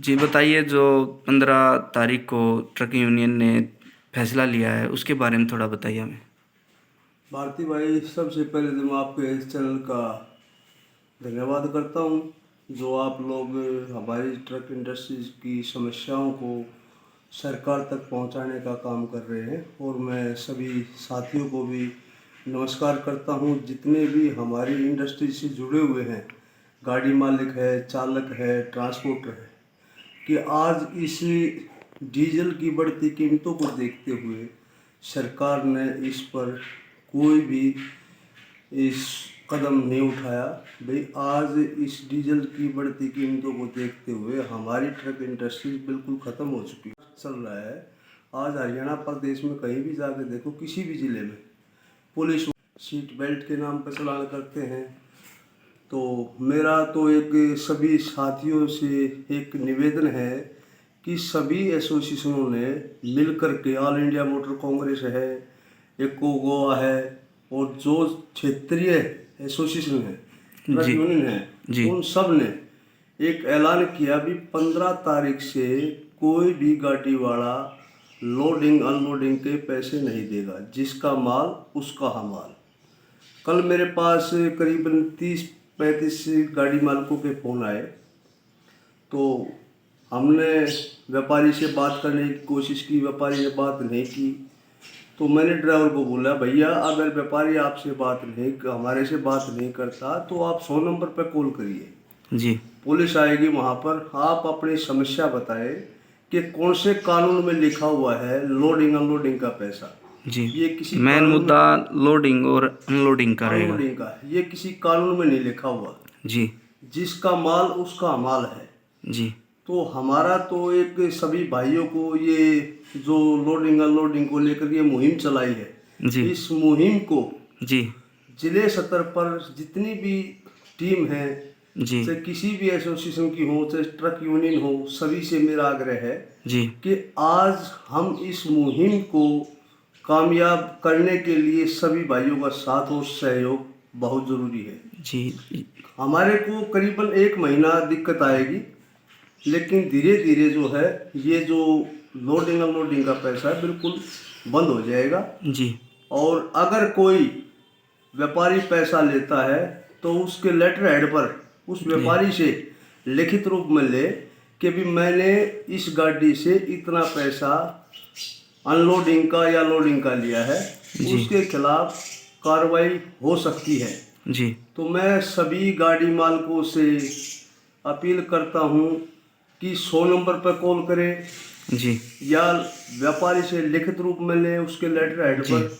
जी बताइए, जो 15 तारीख को ट्रक यूनियन ने फैसला लिया है उसके बारे में थोड़ा बताइए हमें। भारती भाई, सबसे पहले तो मैं आपके इस चैनल का धन्यवाद करता हूँ जो आप लोग हमारी ट्रक इंडस्ट्रीज की समस्याओं को सरकार तक पहुँचाने का काम कर रहे हैं। और मैं सभी साथियों को भी नमस्कार करता हूँ जितने भी हमारी इंडस्ट्री से जुड़े हुए हैं, गाड़ी मालिक है, चालक है, ट्रांसपोर्टर है, कि आज इस डीजल की बढ़ती कीमतों को देखते हुए सरकार ने इस पर कोई भी इस कदम नहीं उठाया। भाई, आज इस डीजल की बढ़ती कीमतों को देखते हुए हमारी ट्रक इंडस्ट्री बिल्कुल ख़त्म हो चुकी चल रहा है। आज हरियाणा प्रदेश में कहीं भी जाकर देखो, किसी भी ज़िले में पुलिस सीट बेल्ट के नाम पर चालान करते हैं। तो मेरा तो एक सभी साथियों से एक निवेदन है कि सभी एसोसिएशनों ने मिलकर के, ऑल इंडिया मोटर कांग्रेस है, एको गोवा है, और जो क्षेत्रीय एसोसिएशन है, ट्रक जी यूनियन है, जी उन सब ने एक ऐलान किया भी 15 तारीख से कोई भी गाड़ी वाला लोडिंग अनलोडिंग के पैसे नहीं देगा, जिसका माल उसका हमाल। कल मेरे पास करीबन 30-35 गाड़ी मालिकों के फ़ोन आए। तो हमने व्यापारी से बात करने की कोशिश की, व्यापारी ने बात नहीं की। तो मैंने ड्राइवर को बोला, भैया अगर व्यापारी आपसे बात नहीं, हमारे से बात नहीं करता तो आप 100 नंबर पर कॉल करिए, जी पुलिस आएगी वहाँ पर। आप अपनी समस्या बताएं कि कौन से कानून में लिखा हुआ है लोडिंग अनलोडिंग का पैसा। जी ये किसी मेन कानून मुद्दा में, लोडिंग और अनलोडिंग का रहेगा। अनलोडिंग का, ये किसी कानून में नहीं लिखा हुआ। जी जिसका माल उसका माल है। जी तो हमारा तो एक सभी भाइयों को ये जो लोडिंग अनलोडिंग को लेकर ये मुहिम चलाई है, जी इस मुहिम को जी जिले स्तर पर जितनी भी टीम है, जी चाहे किसी भी एसोसिएशन की हो, चाहे ट्रक यूनियन हो, सभी से मेरा आग्रह है जी कि आज हम इस मुहिम को कामयाब करने के लिए सभी भाइयों का साथ और सहयोग बहुत ज़रूरी है। जी हमारे को करीबन 1 महीना दिक्कत आएगी, लेकिन धीरे धीरे जो है ये जो लोडिंग अनलोडिंग का पैसा है बिल्कुल बंद हो जाएगा। जी और अगर कोई व्यापारी पैसा लेता है तो उसके लेटर हेड पर उस जी व्यापारी से लिखित रूप में ले कि भी मैंने इस गाड़ी से इतना पैसा अनलोडिंग का या लोडिंग का लिया है, जी उसके खिलाफ कार्रवाई हो सकती है। जी तो मैं सभी गाड़ी मालिकों से अपील करता हूँ कि 100 नंबर पर कॉल करें जी या व्यापारी से लिखित रूप में लें उसके लेटर हेड जी पर।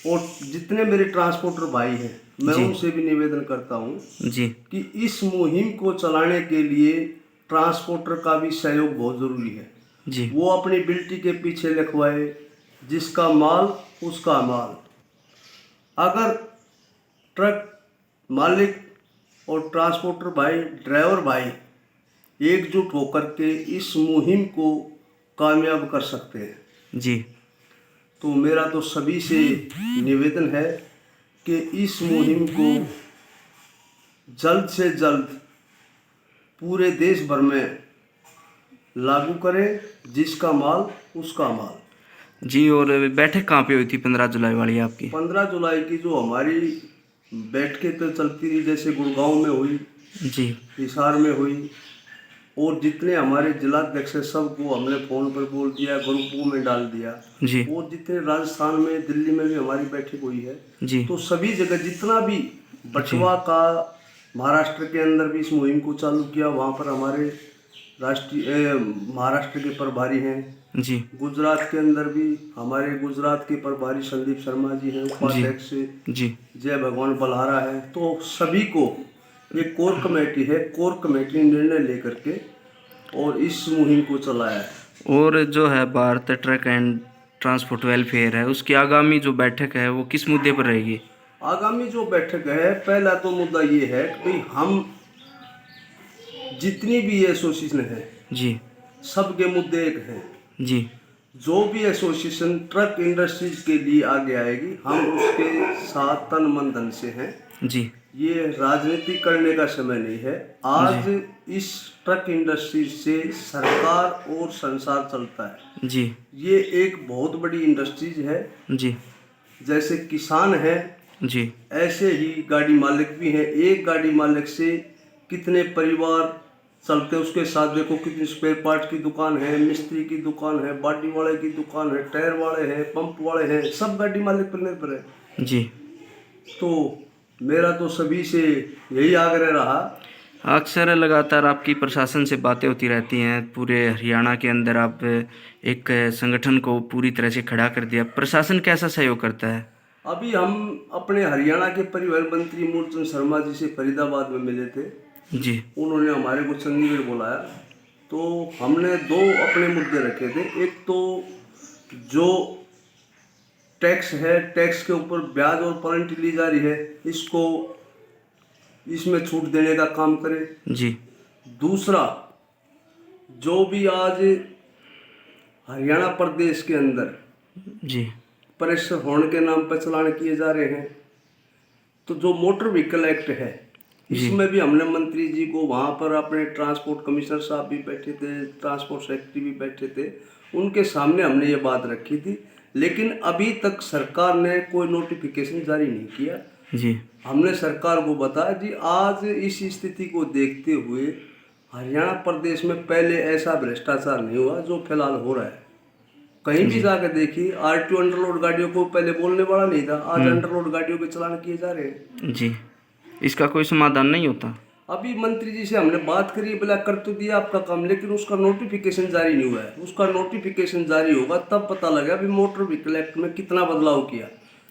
और जितने मेरे ट्रांसपोर्टर भाई हैं, मैं जी उनसे भी निवेदन करता हूँ जी कि इस मुहिम को चलाने के लिए ट्रांसपोर्टर का भी सहयोग बहुत ज़रूरी है। जी वो अपनी बिल्टी के पीछे लिखवाए, जिसका माल उसका माल। अगर ट्रक मालिक और ट्रांसपोर्टर भाई, ड्राइवर भाई एकजुट होकर के इस मुहिम को कामयाब कर सकते हैं। जी तो मेरा तो सभी से निवेदन है कि इस मुहिम को जल्द से जल्द पूरे देश भर में लागू करें, जिसका माल उसका माल। जी। और बैठक कहाँ पे हुई थी 15 जुलाई वाली आपकी? 15 जुलाई की जो हमारी बैठकें तो चलती रही, जैसे गुड़गांव में हुई, जी हिसार में हुई, और जितने हमारे जिलाध्यक्ष हैं सबको हमने फ़ोन पर बोल दिया, ग्रुपों में डाल दिया। जी और जितने राजस्थान में, दिल्ली में भी हमारी बैठक हुई है। जी तो सभी जगह जितना भी बटवा का महाराष्ट्र के अंदर भी इस मुहिम को चालू किया, वहाँ पर हमारे राष्ट्रीय महाराष्ट्र के प्रभारी हैं। जी गुजरात के अंदर भी हमारे गुजरात के प्रभारी संदीप शर्मा जी हैं, जी उपाध्यक्ष जी जय भगवान बलहारा है। तो सभी को एक कोर कमेटी है, कोर कमेटी ने निर्णय लेकर के और इस मुहिम को चलाया है। और जो है Bharat truck and transport welfare है, उसकी आगामी जो बैठक है वो किस मुद्दे पर रहेगी? आगामी जो बैठक है, पहला तो मुद्दा ये है कि भाई हम जितनी भी एसोसिएशन है जी सबके मुद्दे एक हैं। जी जो भी एसोसिएशन ट्रक इंडस्ट्रीज के लिए आगे आएगी, हम उसके साथ तन मन धन से हैं। जी ये राजनीति करने का समय नहीं है। आज इस ट्रक इंडस्ट्री से सरकार और संसार चलता है। जी ये एक बहुत बड़ी इंडस्ट्रीज है। जी जैसे किसान है, जी ऐसे ही गाड़ी मालिक भी हैं। एक गाड़ी मालिक से कितने परिवार चलते, उसके साथ देखो कितनी स्पेयर पार्ट की दुकान है, मिस्त्री की दुकान है, बाटी वाले की दुकान है, टायर वाले हैं, पंप वाले हैं, सब गाड़ी मालिक पर निर्भर है। जी। तो मेरा तो सभी से यही आग्रह रहा। अक्सर लगातार आपकी प्रशासन से बातें होती रहती हैं, पूरे हरियाणा के अंदर आप एक संगठन को पूरी तरह से खड़ा कर दिया, प्रशासन कैसा सहयोग करता है? अभी हम अपने हरियाणा के परिवहन मंत्री मूलचंद शर्मा जी से फरीदाबाद में मिले थे। जी उन्होंने हमारे को चंडीगढ़ बुलाया, तो हमने दो अपने मुद्दे रखे थे। एक तो जो टैक्स है, टैक्स के ऊपर ब्याज और पेनल्टी ली जा रही है, इसको इसमें छूट देने का काम करें। जी दूसरा, जो भी आज हरियाणा प्रदेश के अंदर जी प्रेशर हॉर्न के नाम पर चलान किए जा रहे हैं, तो जो मोटर व्हीकल एक्ट है, इसमें भी हमने मंत्री जी को, वहाँ पर अपने ट्रांसपोर्ट कमिश्नर साहब भी बैठे थे, ट्रांसपोर्ट सेक्रेटरी भी बैठे थे, उनके सामने हमने ये बात रखी थी। लेकिन अभी तक सरकार ने कोई नोटिफिकेशन जारी नहीं किया। जी हमने सरकार को बताया जी, आज इस स्थिति को देखते हुए हरियाणा प्रदेश में पहले ऐसा भ्रष्टाचार नहीं हुआ जो फिलहाल हो रहा है। कहीं भी जाकर देखिए, आरटीओ अंडरलोड गाड़ियों को पहले बोलने वाला नहीं था, आज अंडरलोड गाड़ियों के चालान किए जा रहे हैं। जी। इसका कोई समाधान नहीं होता? अभी मंत्री जी से हमने बात करी, बोला कर तो दिया आपका काम, लेकिन उसका नोटिफिकेशन जारी नहीं हुआ है। उसका नोटिफिकेशन जारी होगा तब पता लगा अभी मोटर व्हीकल एक्ट में कितना बदलाव किया।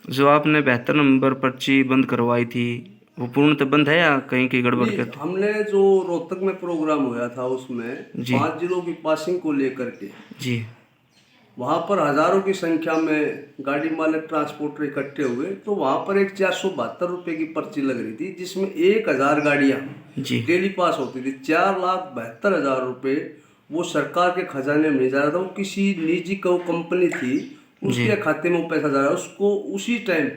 जो आपने 72 नंबर पर्ची बंद करवाई थी, वो पूर्णतः बंद है या कहीं की गड़बड़ नहीं, करते? हमने जो रोहतक में प्रोग्राम हुआ था उसमें 5 जिलों की पासिंग को लेकर के, जी वहाँ पर हजारों की संख्या में गाड़ी मालिक ट्रांसपोर्टर इकट्ठे हुए, तो वहाँ पर एक 472 रुपये की पर्ची लग रही थी, जिसमें 1000 गाड़ियाँ जी डेली पास होती थी। 4,72,000 रुपये वो सरकार के खजाने में नहीं जा रहा था, वो किसी निजी कंपनी थी, उसके खाते में वो पैसा जा रहा है। उसको उसी टाइम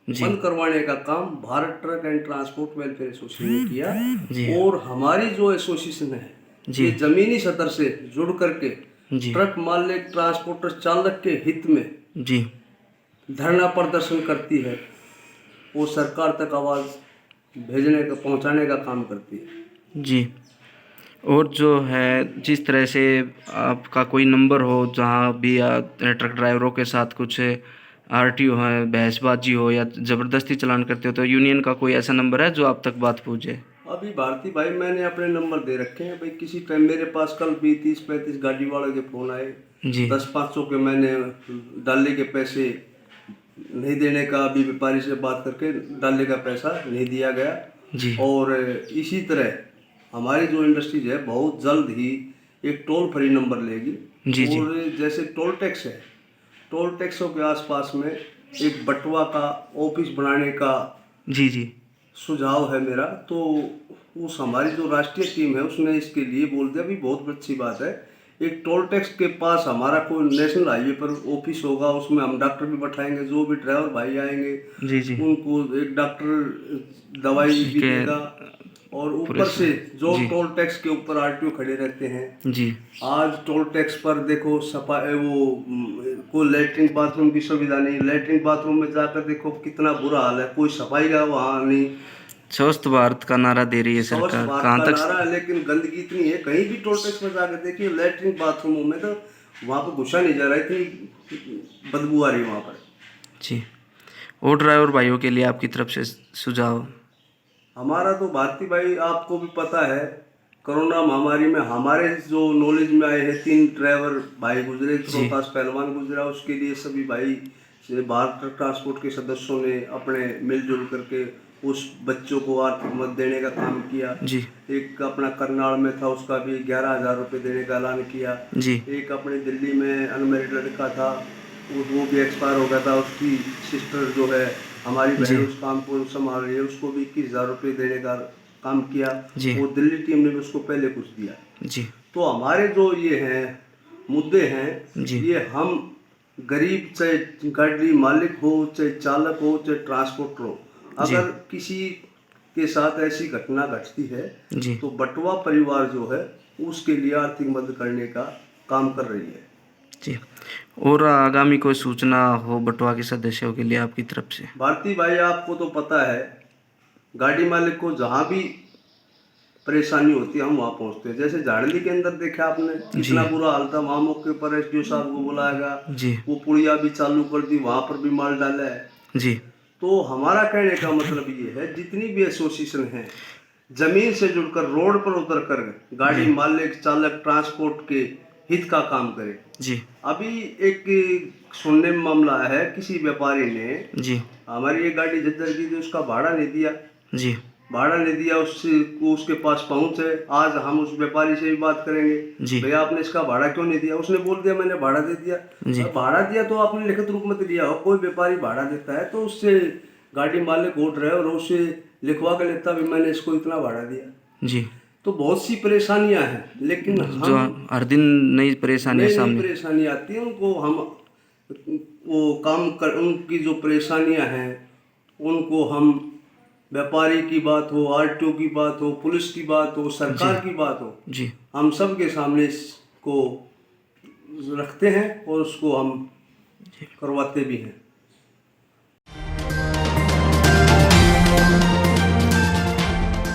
बंद करवाने का काम Bharat truck and transport welfare association ने किया। और हमारी जो एसोसिएशन है, ये जमीनी सतर से जुड़ करके ट्रक मालिक ट्रांसपोर्टर चालक के हित में जी धरना प्रदर्शन करती है, वो सरकार तक आवाज़ भेजने का, पहुंचाने का काम करती है। जी। और जो है, जिस तरह से आपका कोई नंबर हो जहाँ भी ट्रक ड्राइवरों के साथ कुछ आरटीओ है, बहसबाजी हो या ज़बरदस्ती चालान करते हो, तो यूनियन का कोई ऐसा नंबर है जो आप तक बात पहुँचे? अभी भारती भाई, मैंने अपने नंबर दे रखे हैं भाई। किसी टाइम मेरे पास कल भी 30-35 गाड़ी वाले के फ़ोन आए, जी 10-500 के मैंने डाले के पैसे नहीं देने का, अभी व्यापारी से बात करके डाले का पैसा नहीं दिया गया। जी और इसी तरह हमारी जो इंडस्ट्रीज है बहुत जल्द ही एक टोल फ्री नंबर लेगी। जी और जैसे टोल टैक्स है, टोल टैक्सों के आसपास में एक बटवा का ऑफिस बनाने का जी जी सुझाव है मेरा। तो उस हमारी जो राष्ट्रीय टीम है उसने इसके लिए बोल दिया, भी बहुत अच्छी बात है। एक टोल टैक्स के पास हमारा कोई नेशनल हाईवे पर ऑफिस होगा, उसमें हम डॉक्टर भी बैठाएंगे, जो भी ड्राइवर भाई आएंगे जी जी उनको एक डॉक्टर दवाई भी देगा। और ऊपर से जो टोल टैक्स के ऊपर आरटीओ खड़े रहते हैं जी आज टोल टैक्स पर देखो सफाई, वो कोई लैट्रिन बाथरूम की सुविधा नहीं, लैट्रिन बाथरूम में जाकर देखो कितना बुरा हाल है, कोई सफाई का वहाँ नहीं। स्वच्छ भारत का नारा दे रही है स्वच्छ सरकार, भारत कहाँ का तक? नारा है, लेकिन गंदगी इतनी है। कहीं भी टोल टैक्स में जाकर देखिए लैट्रिन बाथरूमों में तो वहाँ पर घुसा नहीं जा रहा, इतनी बदबू आ रही है वहाँ पर। जी। और ड्राइवर भाइयों के लिए आपकी तरफ से सुझाव? हमारा तो भारती भाई, आपको भी पता है, कोरोना महामारी में हमारे जो नॉलेज में आए हैं 3 ड्राइवर भाई गुजरे, रोहतास पहलवान गुजरा। उसके लिए सभी भाई से भारत ट्रांसपोर्ट के सदस्यों ने अपने मिलजुल करके उस बच्चों को आर्थिक मदद देने का काम किया। जी एक अपना करनाल में था, उसका भी 11,000 रुपये देने का ऐलान किया। जी एक अपने दिल्ली में अनमेरिड लड़का था, वो भी एक्सपायर हो गया था, उसकी सिस्टर जो है हमारी बहन उस काम को संभाल रही है, उसको भी 21,000 रुपये देने का काम किया। वो दिल्ली टीम ने भी उसको पहले कुछ दिया। जी तो हमारे जो ये हैं मुद्दे हैं जी। ये हम गरीब, चाहे गाड़ी मालिक हो, चाहे चालक हो, चाहे ट्रांसपोर्टर हो, जी। अगर किसी के साथ ऐसी घटना घटती है जी। तो बटवा परिवार जो है उसके लिए आर्थिक मदद करने का काम कर रही है। जी। और आगामी कोई सूचना हो बटवा के सदस्यों के लिए आपकी तरफ से? भारती भाई, आपको तो पता है गाड़ी मालिक को जहाँ भी परेशानी होती है हम वहाँ पहुँचते हैं। जैसे झाड़ली के अंदर देखा आपने जी। कितना बुरा हाल था, वहाँ मौके पर एसडीओ साहब को बुलाया गया, जी। वो पुड़िया भी चालू कर दी, वहाँ पर भी माल डाला है। जी। तो हमारा कहने का मतलब ये है जितनी भी एसोसिएशन है जमीन से जुड़कर रोड पर उतर कर गाड़ी जी। मालिक चालक ट्रांसपोर्ट के हित का काम करे। जी। अभी एक सुनने में मामला है, किसी व्यापारी ने जी। हमारी ये गाड़ी जर्जर की थी, उसका भाड़ा नहीं दिया, जी। भाड़ा नहीं दिया, उससे उसके पास पहुंच है। आज हम उस व्यापारी से भी बात करेंगे, जी। भैया आपने इसका भाड़ा क्यों नहीं दिया? उसने बोल दिया मैंने भाड़ा दे दिया। जी। भाड़ा दिया तो आपने लिखित रूप में तो दिया हो। कोई व्यापारी भाड़ा देता है तो उससे गाड़ी मालिक हो ड्राइवर उससे लिखवा के लेता भी मैंने इसको इतना भाड़ा दिया। जी। तो बहुत सी परेशानियां हैं, लेकिन जो हम हर दिन नई परेशानियां नई नई सामने। परेशानी आती है उनको हम वो काम कर, उनकी जो परेशानियां हैं उनको हम, व्यापारी की बात हो, आरटीओ की बात हो, पुलिस की बात हो, जी। सरकार की बात हो, जी। हम सब के सामने इसको रखते हैं और उसको हम करवाते भी हैं।